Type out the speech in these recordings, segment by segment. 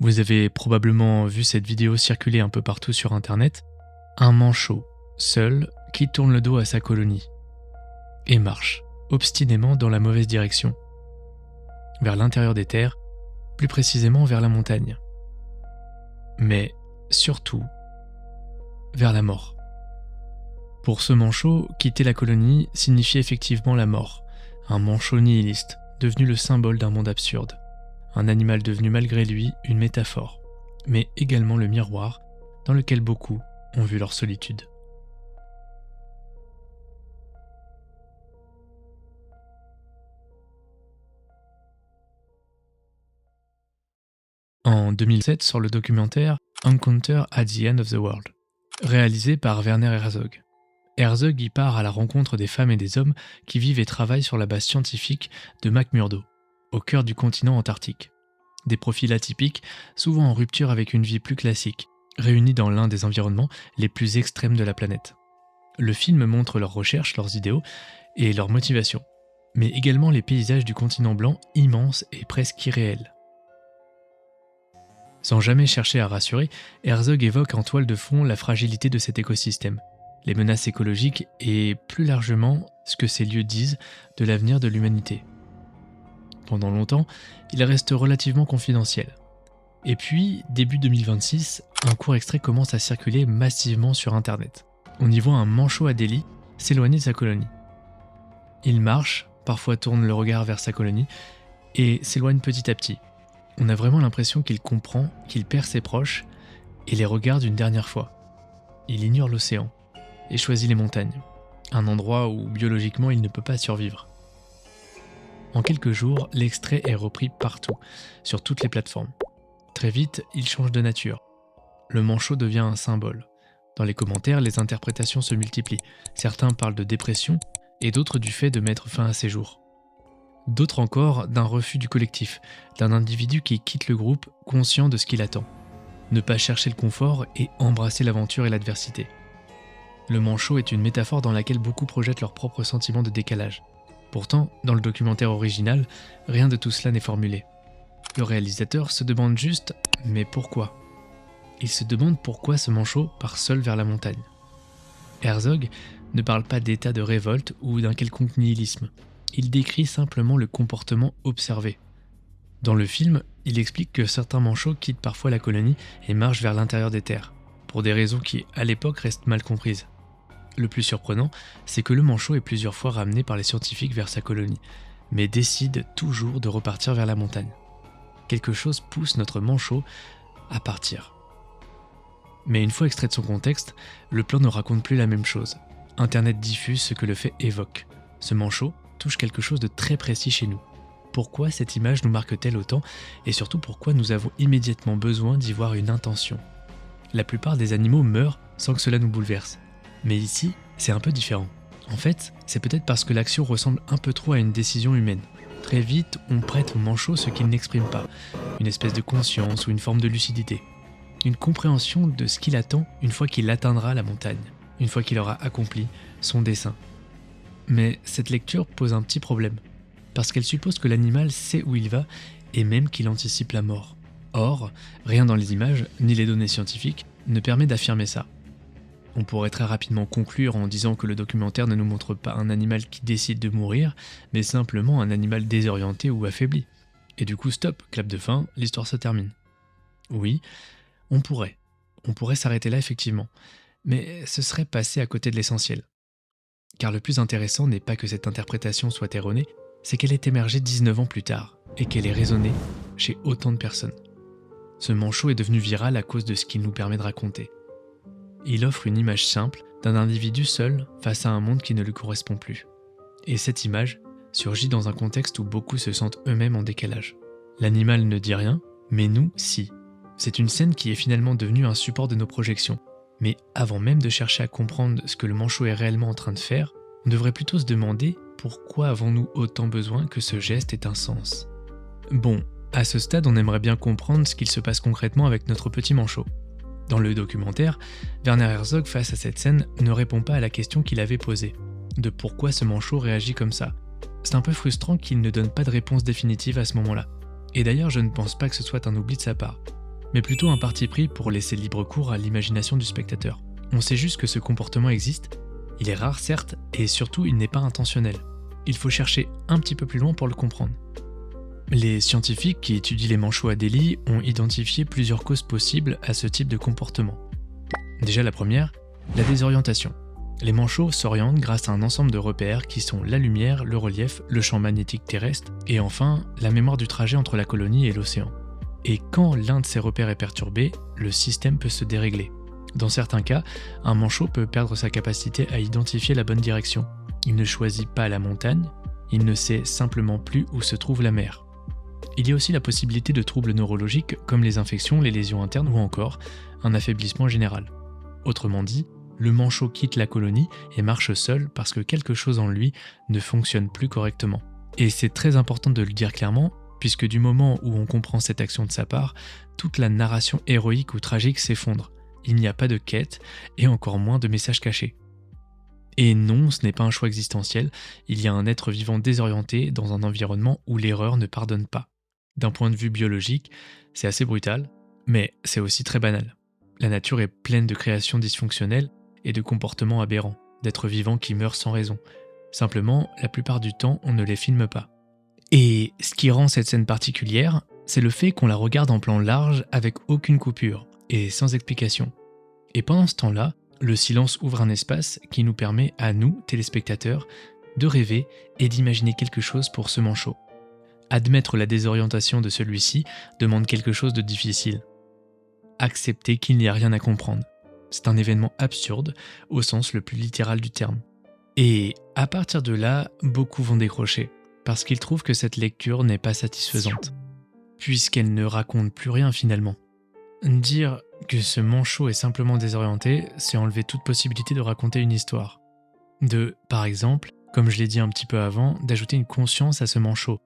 Vous avez probablement vu cette vidéo circuler un peu partout sur internet. Un manchot, seul, qui tourne le dos à sa colonie et marche obstinément dans la mauvaise direction, vers l'intérieur des terres, plus précisément vers la montagne. Mais surtout, vers la mort. Pour ce manchot, quitter la colonie signifiait effectivement la mort. Un manchot nihiliste, devenu le symbole d'un monde absurde. Un animal devenu malgré lui une métaphore, mais également le miroir dans lequel beaucoup ont vu leur solitude. En 2007 sort le documentaire Encounter at the End of the World, réalisé par Werner Herzog. Herzog y part à la rencontre des femmes et des hommes qui vivent et travaillent sur la base scientifique de McMurdo, au cœur du continent antarctique. Des profils atypiques, souvent en rupture avec une vie plus classique, réunis dans l'un des environnements les plus extrêmes de la planète. Le film montre leurs recherches, leurs idéaux et leurs motivations, mais également les paysages du continent blanc immenses et presque irréels. Sans jamais chercher à rassurer, Herzog évoque en toile de fond la fragilité de cet écosystème, les menaces écologiques et, plus largement, ce que ces lieux disent de l'avenir de l'humanité. Pendant longtemps, il reste relativement confidentiel. Et puis, début 2026, un court extrait commence à circuler massivement sur Internet. On y voit un manchot à Delhi s'éloigner de sa colonie. Il marche, parfois tourne le regard vers sa colonie, et s'éloigne petit à petit. On a vraiment l'impression qu'il comprend, qu'il perd ses proches, et les regarde une dernière fois. Il ignore l'océan, et choisit les montagnes, un endroit où biologiquement il ne peut pas survivre. En quelques jours, l'extrait est repris partout, sur toutes les plateformes. Très vite, il change de nature. Le manchot devient un symbole. Dans les commentaires, les interprétations se multiplient. Certains parlent de dépression, et d'autres du fait de mettre fin à ses jours. D'autres encore d'un refus du collectif, d'un individu qui quitte le groupe conscient de ce qu'il attend. Ne pas chercher le confort et embrasser l'aventure et l'adversité. Le manchot est une métaphore dans laquelle beaucoup projettent leurs propres sentiments de décalage. Pourtant, dans le documentaire original, rien de tout cela n'est formulé. Le réalisateur se demande juste « mais pourquoi ?» Il se demande pourquoi ce manchot part seul vers la montagne. Herzog ne parle pas d'état de révolte ou d'un quelconque nihilisme. Il décrit simplement le comportement observé. Dans le film, il explique que certains manchots quittent parfois la colonie et marchent vers l'intérieur des terres, pour des raisons qui, à l'époque, restent mal comprises. Le plus surprenant, c'est que le manchot est plusieurs fois ramené par les scientifiques vers sa colonie, mais décide toujours de repartir vers la montagne. Quelque chose pousse notre manchot à partir. Mais une fois extrait de son contexte, le plan ne raconte plus la même chose. Internet diffuse ce que le fait évoque. Ce manchot touche quelque chose de très précis chez nous. Pourquoi cette image nous marque-t-elle autant et surtout pourquoi nous avons immédiatement besoin d'y voir une intention ? La plupart des animaux meurent sans que cela nous bouleverse. Mais ici, c'est un peu différent. En fait, c'est peut-être parce que l'action ressemble un peu trop à une décision humaine. Très vite, on prête au manchot ce qu'il n'exprime pas, une espèce de conscience ou une forme de lucidité. Une compréhension de ce qu'il attend une fois qu'il atteindra la montagne, une fois qu'il aura accompli son dessein. Mais cette lecture pose un petit problème, parce qu'elle suppose que l'animal sait où il va et même qu'il anticipe la mort. Or, rien dans les images, ni les données scientifiques, ne permet d'affirmer ça. On pourrait très rapidement conclure en disant que le documentaire ne nous montre pas un animal qui décide de mourir, mais simplement un animal désorienté ou affaibli. Et du coup, stop, clap de fin, l'histoire se termine. Oui, on pourrait s'arrêter là effectivement, mais ce serait passer à côté de l'essentiel. Car le plus intéressant n'est pas que cette interprétation soit erronée, c'est qu'elle est émergée 19 ans plus tard, et qu'elle ait résonné chez autant de personnes. Ce manchot est devenu viral à cause de ce qu'il nous permet de raconter. Il offre une image simple d'un individu seul face à un monde qui ne lui correspond plus. Et cette image surgit dans un contexte où beaucoup se sentent eux-mêmes en décalage. L'animal ne dit rien, mais nous, si. C'est une scène qui est finalement devenue un support de nos projections. Mais avant même de chercher à comprendre ce que le manchot est réellement en train de faire, on devrait plutôt se demander pourquoi avons-nous autant besoin que ce geste ait un sens. Bon, à ce stade, on aimerait bien comprendre ce qu'il se passe concrètement avec notre petit manchot. Dans le documentaire, Werner Herzog, face à cette scène, ne répond pas à la question qu'il avait posée, de pourquoi ce manchot réagit comme ça. C'est un peu frustrant qu'il ne donne pas de réponse définitive à ce moment-là. Et d'ailleurs, je ne pense pas que ce soit un oubli de sa part. mais plutôt un parti pris pour laisser libre cours à l'imagination du spectateur. On sait juste que ce comportement existe, il est rare certes, et surtout il n'est pas intentionnel. Il faut chercher un petit peu plus loin pour le comprendre. Les scientifiques qui étudient les manchots à Delhi ont identifié plusieurs causes possibles à ce type de comportement. Déjà la première, la désorientation. Les manchots s'orientent grâce à un ensemble de repères qui sont la lumière, le relief, le champ magnétique terrestre et enfin la mémoire du trajet entre la colonie et l'océan. Et quand l'un de ces repères est perturbé, le système peut se dérégler. Dans certains cas, un manchot peut perdre sa capacité à identifier la bonne direction. Il ne choisit pas la montagne, il ne sait simplement plus où se trouve la mer. Il y a aussi la possibilité de troubles neurologiques comme les infections, les lésions internes ou encore un affaiblissement général. Autrement dit, le manchot quitte la colonie et marche seul parce que quelque chose en lui ne fonctionne plus correctement. Et c'est très important de le dire clairement, puisque du moment où on comprend cette action de sa part, toute la narration héroïque ou tragique s'effondre. Il n'y a pas de quête et encore moins de messages cachés. Et non, ce n'est pas un choix existentiel, il y a un être vivant désorienté dans un environnement où l'erreur ne pardonne pas. D'un point de vue biologique, c'est assez brutal, mais c'est aussi très banal. La nature est pleine de créations dysfonctionnelles et de comportements aberrants, d'êtres vivants qui meurent sans raison. Simplement, la plupart du temps, on ne les filme pas. Et ce qui rend cette scène particulière, c'est le fait qu'on la regarde en plan large avec aucune coupure et sans explication. Et pendant ce temps-là, le silence ouvre un espace qui nous permet à nous, téléspectateurs, de rêver et d'imaginer quelque chose pour ce manchot. Admettre la désorientation de celui-ci demande quelque chose de difficile. Accepter qu'il n'y a rien à comprendre. C'est un événement absurde au sens le plus littéral du terme. Et à partir de là, beaucoup vont décrocher, parce qu'ils trouvent que cette lecture n'est pas satisfaisante, puisqu'elle ne raconte plus rien finalement. Dire que ce manchot est simplement désorienté, c'est enlever toute possibilité de raconter une histoire. Par exemple, comme je l'ai dit un petit peu avant, d'ajouter une conscience à ce manchot.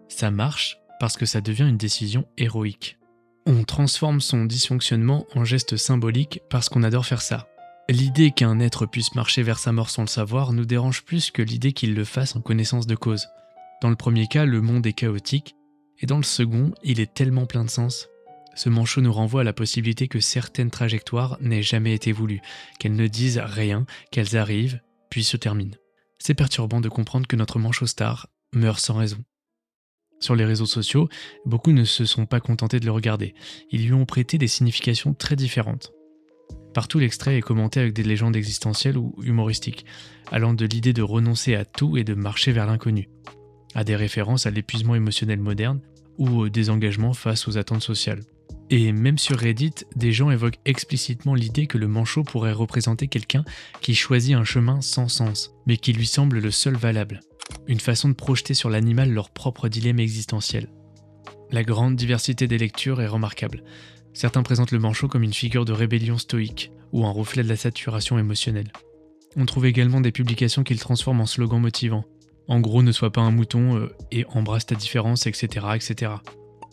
Ça marche parce que ça devient une décision héroïque. On transforme son dysfonctionnement en geste symbolique parce qu'on adore faire ça. L'idée qu'un être puisse marcher vers sa mort sans le savoir nous dérange plus que l'idée qu'il le fasse en connaissance de cause. Dans le premier cas, le monde est chaotique, et dans le second, il est tellement plein de sens. Ce manchot nous renvoie à la possibilité que certaines trajectoires n'aient jamais été voulues, qu'elles ne disent rien, qu'elles arrivent, puis se terminent. C'est perturbant de comprendre que notre manchot star meurt sans raison. Sur les réseaux sociaux, beaucoup ne se sont pas contentés de le regarder. Ils lui ont prêté des significations très différentes. Partout, l'extrait est commenté avec des légendes existentielles ou humoristiques, allant de l'idée de renoncer à tout et de marcher vers l'inconnu, à des références à l'épuisement émotionnel moderne ou au désengagement face aux attentes sociales. Et même sur Reddit, des gens évoquent explicitement l'idée que le manchot pourrait représenter quelqu'un qui choisit un chemin sans sens, mais qui lui semble le seul valable. Une façon de projeter sur l'animal leur propre dilemme existentiel. La grande diversité des lectures est remarquable. Certains présentent le manchot comme une figure de rébellion stoïque ou un reflet de la saturation émotionnelle. On trouve également des publications qui le transforment en slogan motivant. En gros, ne sois pas un mouton et embrasse ta différence, etc., etc.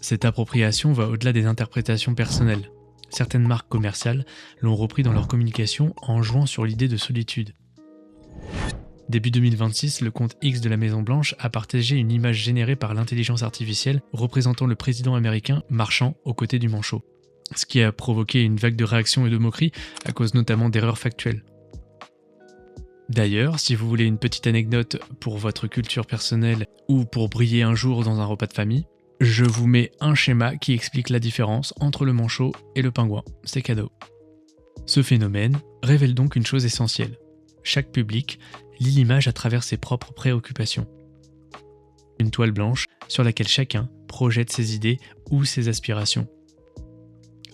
Cette appropriation va au-delà des interprétations personnelles. Certaines marques commerciales l'ont repris dans leur communication en jouant sur l'idée de solitude. Début 2026, le compte X de la Maison-Blanche a partagé une image générée par l'intelligence artificielle représentant le président américain marchant aux côtés du manchot, ce qui a provoqué une vague de réactions et de moqueries à cause notamment d'erreurs factuelles. D'ailleurs, si vous voulez une petite anecdote pour votre culture personnelle ou pour briller un jour dans un repas de famille, je vous mets un schéma qui explique la différence entre le manchot et le pingouin. C'est cadeau. Ce phénomène révèle donc une chose essentielle. Chaque public lit l'image à travers ses propres préoccupations. Une toile blanche sur laquelle chacun projette ses idées ou ses aspirations.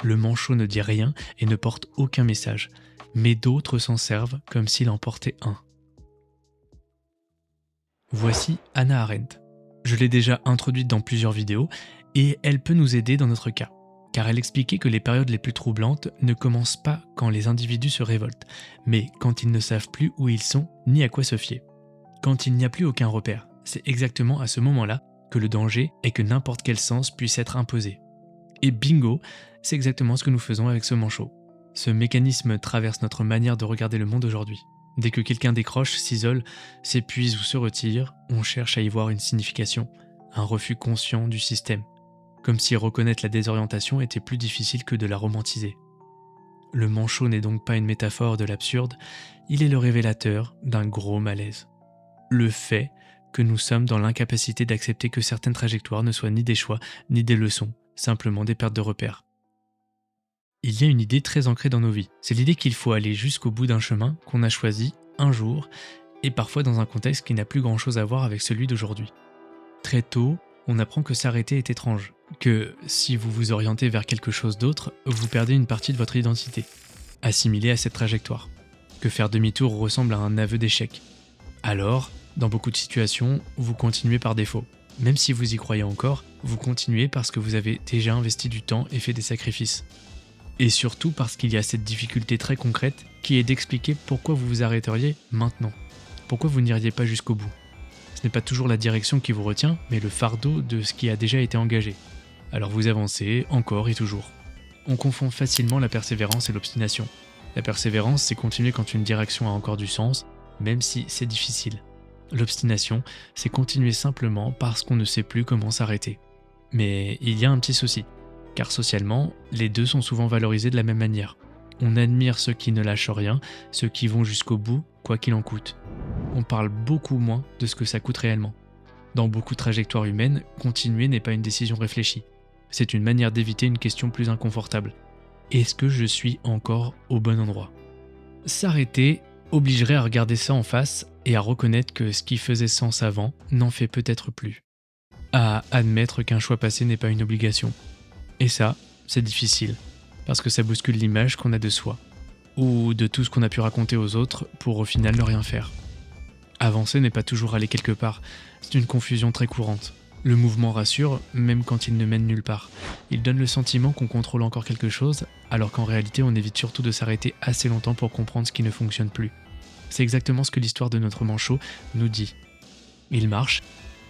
Le manchot ne dit rien et ne porte aucun message, mais d'autres s'en servent comme s'il en portait un. Voici Hannah Arendt. Je l'ai déjà introduite dans plusieurs vidéos et elle peut nous aider dans notre cas, car elle expliquait que les périodes les plus troublantes ne commencent pas quand les individus se révoltent, mais quand ils ne savent plus où ils sont ni à quoi se fier. Quand il n'y a plus aucun repère, c'est exactement à ce moment-là que le danger est que n'importe quel sens puisse être imposé. Et bingo, c'est exactement ce que nous faisons avec ce manchot. Ce mécanisme traverse notre manière de regarder le monde aujourd'hui. Dès que quelqu'un décroche, s'isole, s'épuise ou se retire, on cherche à y voir une signification, un refus conscient du système. comme si reconnaître la désorientation était plus difficile que de la romantiser. Le manchot n'est donc pas une métaphore de l'absurde, il est le révélateur d'un gros malaise. Le fait que nous sommes dans l'incapacité d'accepter que certaines trajectoires ne soient ni des choix, ni des leçons, simplement des pertes de repères. Il y a une idée très ancrée dans nos vies, c'est l'idée qu'il faut aller jusqu'au bout d'un chemin qu'on a choisi un jour, et parfois dans un contexte qui n'a plus grand-chose à voir avec celui d'aujourd'hui. Très tôt, on apprend que s'arrêter est étrange, que si vous vous orientez vers quelque chose d'autre, vous perdez une partie de votre identité, assimilée à cette trajectoire, que faire demi-tour ressemble à un aveu d'échec. Alors, dans beaucoup de situations, vous continuez par défaut. Même si vous y croyez encore, vous continuez parce que vous avez déjà investi du temps et fait des sacrifices. Et surtout parce qu'il y a cette difficulté très concrète qui est d'expliquer pourquoi vous vous arrêteriez maintenant. Pourquoi vous n'iriez pas jusqu'au bout. Ce n'est pas toujours la direction qui vous retient, mais le fardeau de ce qui a déjà été engagé. Alors vous avancez, encore et toujours. On confond facilement la persévérance et l'obstination. La persévérance, c'est continuer quand une direction a encore du sens, même si c'est difficile. L'obstination, c'est continuer simplement parce qu'on ne sait plus comment s'arrêter. Mais il y a un petit souci, car socialement, les deux sont souvent valorisés de la même manière. On admire ceux qui ne lâchent rien, ceux qui vont jusqu'au bout, quoi qu'il en coûte. On parle beaucoup moins de ce que ça coûte réellement. Dans beaucoup de trajectoires humaines, continuer n'est pas une décision réfléchie. C'est une manière d'éviter une question plus inconfortable. Est-ce que je suis encore au bon endroit ? S'arrêter obligerait à regarder ça en face et à reconnaître que ce qui faisait sens avant n'en fait peut-être plus. À admettre qu'un choix passé n'est pas une obligation. Et ça, c'est difficile, parce que ça bouscule l'image qu'on a de soi, ou de tout ce qu'on a pu raconter aux autres pour au final ne rien faire. Avancer n'est pas toujours aller quelque part, c'est une confusion très courante. Le mouvement rassure, même quand il ne mène nulle part. Il donne le sentiment qu'on contrôle encore quelque chose, alors qu'en réalité on évite surtout de s'arrêter assez longtemps pour comprendre ce qui ne fonctionne plus. C'est exactement ce que l'histoire de notre manchot nous dit. Il marche,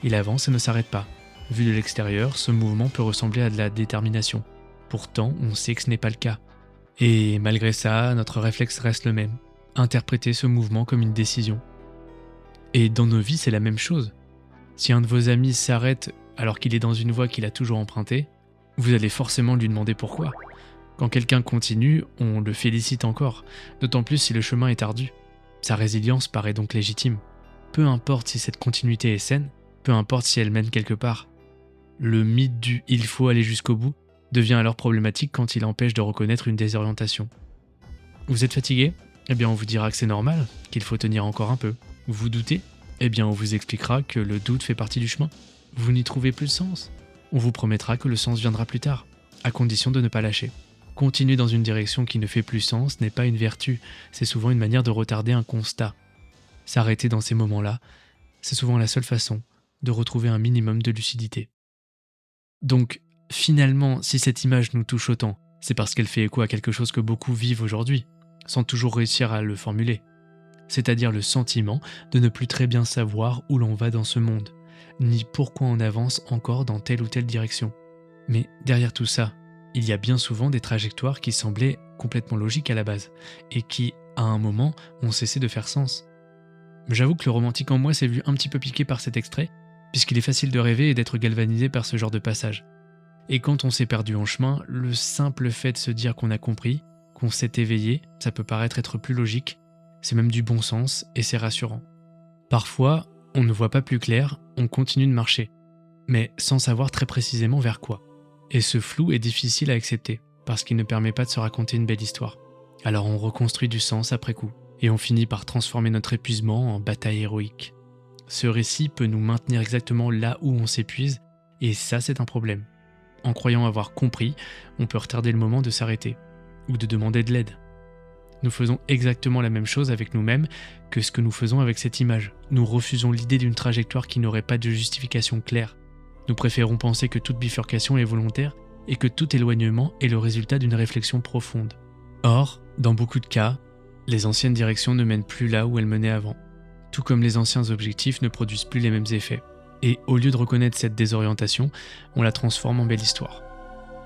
il avance et ne s'arrête pas. Vu de l'extérieur, ce mouvement peut ressembler à de la détermination. Pourtant, on sait que ce n'est pas le cas. Et malgré ça, notre réflexe reste le même. Interpréter ce mouvement comme une décision. Et dans nos vies, c'est la même chose. Si un de vos amis s'arrête alors qu'il est dans une voie qu'il a toujours empruntée, vous allez forcément lui demander pourquoi. Quand quelqu'un continue, on le félicite encore, d'autant plus si le chemin est ardu. Sa résilience paraît donc légitime. Peu importe si cette continuité est saine, peu importe si elle mène quelque part. Le mythe du « il faut aller jusqu'au bout » devient alors problématique quand il empêche de reconnaître une désorientation. Vous êtes fatigué ? Eh bien on vous dira que c'est normal, qu'il faut tenir encore un peu. Vous doutez ? Eh bien on vous expliquera que le doute fait partie du chemin. Vous n'y trouvez plus de sens ? On vous promettra que le sens viendra plus tard, à condition de ne pas lâcher. Continuer dans une direction qui ne fait plus sens n'est pas une vertu, c'est souvent une manière de retarder un constat. S'arrêter dans ces moments-là, c'est souvent la seule façon de retrouver un minimum de lucidité. Donc, finalement, si cette image nous touche autant, c'est parce qu'elle fait écho à quelque chose que beaucoup vivent aujourd'hui, sans toujours réussir à le formuler. C'est-à-dire le sentiment de ne plus très bien savoir où l'on va dans ce monde, ni pourquoi on avance encore dans telle ou telle direction. Mais derrière tout ça, il y a bien souvent des trajectoires qui semblaient complètement logiques à la base, et qui, à un moment, ont cessé de faire sens. J'avoue que le romantique en moi s'est vu un petit peu piqué par cet extrait, puisqu'il est facile de rêver et d'être galvanisé par ce genre de passage. Et quand on s'est perdu en chemin, le simple fait de se dire qu'on a compris, qu'on s'est éveillé, ça peut paraître être plus logique, c'est même du bon sens et c'est rassurant. Parfois, on ne voit pas plus clair, on continue de marcher, mais sans savoir très précisément vers quoi. Et ce flou est difficile à accepter, parce qu'il ne permet pas de se raconter une belle histoire. Alors on reconstruit du sens après coup, et on finit par transformer notre épuisement en bataille héroïque. Ce récit peut nous maintenir exactement là où on s'épuise, et ça c'est un problème. En croyant avoir compris, on peut retarder le moment de s'arrêter, ou de demander de l'aide. Nous faisons exactement la même chose avec nous-mêmes que ce que nous faisons avec cette image. Nous refusons l'idée d'une trajectoire qui n'aurait pas de justification claire. Nous préférons penser que toute bifurcation est volontaire et que tout éloignement est le résultat d'une réflexion profonde. Or, dans beaucoup de cas, les anciennes directions ne mènent plus là où elles menaient avant. Tout comme les anciens objectifs ne produisent plus les mêmes effets. Et au lieu de reconnaître cette désorientation, on la transforme en belle histoire.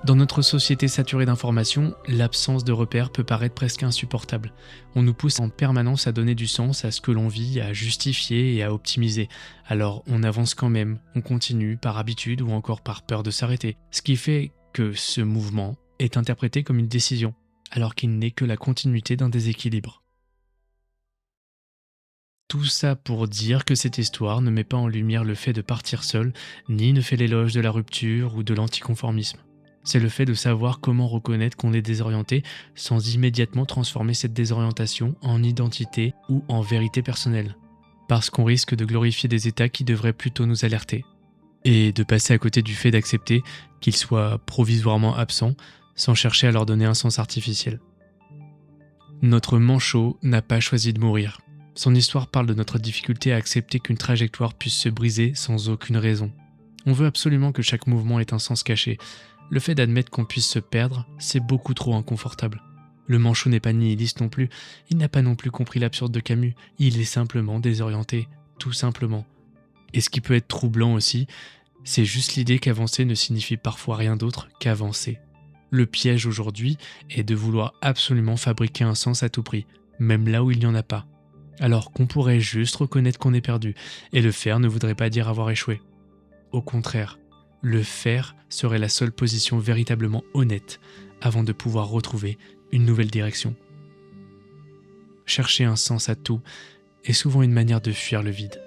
Dans notre société saturée d'informations, l'absence de repères peut paraître presque insupportable. On nous pousse en permanence à donner du sens à ce que l'on vit, à justifier et à optimiser. Alors on avance quand même, on continue par habitude ou encore par peur de s'arrêter. Ce qui fait que ce mouvement est interprété comme une décision, alors qu'il n'est que la continuité d'un déséquilibre. Tout ça pour dire que cette histoire ne met pas en lumière le fait de partir seul, ni ne fait l'éloge de la rupture ou de l'anticonformisme. C'est le fait de savoir comment reconnaître qu'on est désorienté sans immédiatement transformer cette désorientation en identité ou en vérité personnelle. Parce qu'on risque de glorifier des états qui devraient plutôt nous alerter. Et de passer à côté du fait d'accepter qu'ils soient provisoirement absents sans chercher à leur donner un sens artificiel. Notre manchot n'a pas choisi de mourir. Son histoire parle de notre difficulté à accepter qu'une trajectoire puisse se briser sans aucune raison. On veut absolument que chaque mouvement ait un sens caché. Le fait d'admettre qu'on puisse se perdre, c'est beaucoup trop inconfortable. Le manchot n'est pas nihiliste non plus, il n'a pas non plus compris l'absurde de Camus, il est simplement désorienté, tout simplement. Et ce qui peut être troublant aussi, c'est juste l'idée qu'avancer ne signifie parfois rien d'autre qu'avancer. Le piège aujourd'hui est de vouloir absolument fabriquer un sens à tout prix, même là où il n'y en a pas. Alors qu'on pourrait juste reconnaître qu'on est perdu, et le faire ne voudrait pas dire avoir échoué. Au contraire, le faire serait la seule position véritablement honnête avant de pouvoir retrouver une nouvelle direction. Chercher un sens à tout est souvent une manière de fuir le vide.